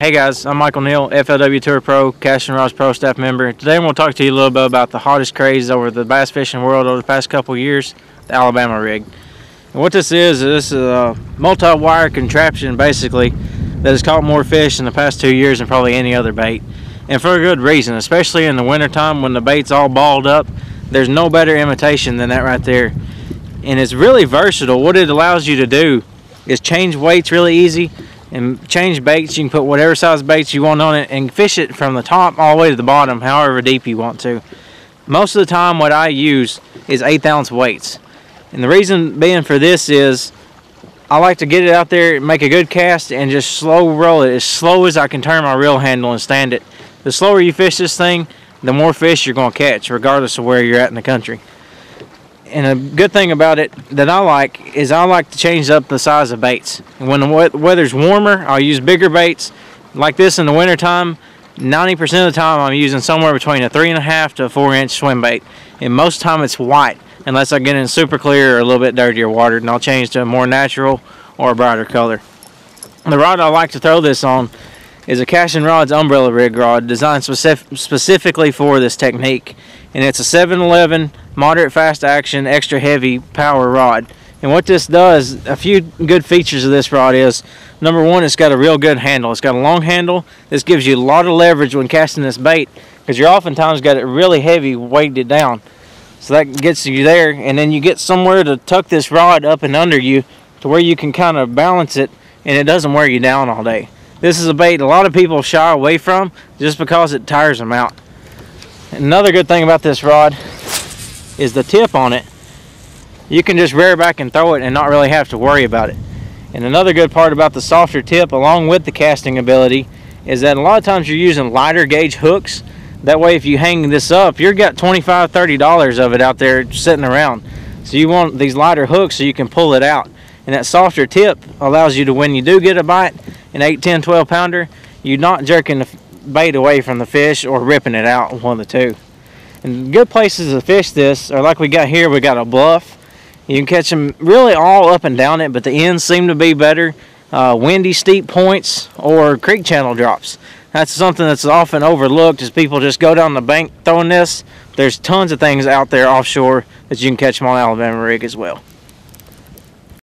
Hey guys, I'm Michael Neal, FLW Tour Pro, Cashion Rods Pro staff member. Today I'm going to talk to you a little bit about the hottest craze over the bass fishing world over the past couple years, the Alabama rig. And what this is a multi-wire contraption basically that has caught more fish in the past 2 years than probably any other bait. And for a good reason, especially in the wintertime when the bait's all balled up. There's no better imitation than that right there. And it's really versatile. What it allows you to do is change weights really easy and change baits. You can put whatever size baits you want on it and fish it from the top all the way to the bottom, however deep you want to. Most of the time what I use is 1/8 ounce weights. And the reason being for this is I like to get it out there, make a good cast, and just slow roll it as slow as I can turn my reel handle and stand it. The slower you fish this thing, the more fish you're going to catch, regardless of where you're at in the country. And a good thing about it that I like is I like to change up the size of baits. And when the weather's warmer, I'll use bigger baits. Like this in the wintertime, 90% of the time I'm using somewhere between a 3.5 to a 4-inch swim bait. And most of the time it's white, unless I get in super clear or a little bit dirtier water, and I'll change to a more natural or a brighter color. The rod I like to throw this on is a Cashion Rods umbrella rig rod designed specifically for this technique. And it's a 711 moderate fast action extra heavy power rod. And what this does, a few good features of this rod is, number one, it's got a real good handle. It's got a long handle. This gives you a lot of leverage when casting this bait, because you're oftentimes got it really heavy weighted down. So that gets you there, and then you get somewhere to tuck this rod up and under you to where you can kind of balance it and it doesn't wear you down all day. This is a bait a lot of people shy away from just because it tires them out. Another good thing about this rod is the tip on it. You can just rear back and throw it and not really have to worry about it. And another good part about the softer tip along with the casting ability is that a lot of times you're using lighter gauge hooks. That way if you hang this up, you've got $25, $30 of it out there sitting around. So you want these lighter hooks so you can pull it out. And that softer tip allows you to, when you do get a bite, an 8, 10, 12 pounder, you're not jerking the bait away from the fish or ripping it out, one of the two. And good places to fish this are like we got here. We got a bluff. You can catch them really all up and down it, but the ends seem to be better. Windy steep points or creek channel drops. That's something that's often overlooked as people just go down the bank throwing this. There's tons of things out there offshore that you can catch them on Alabama rig as well.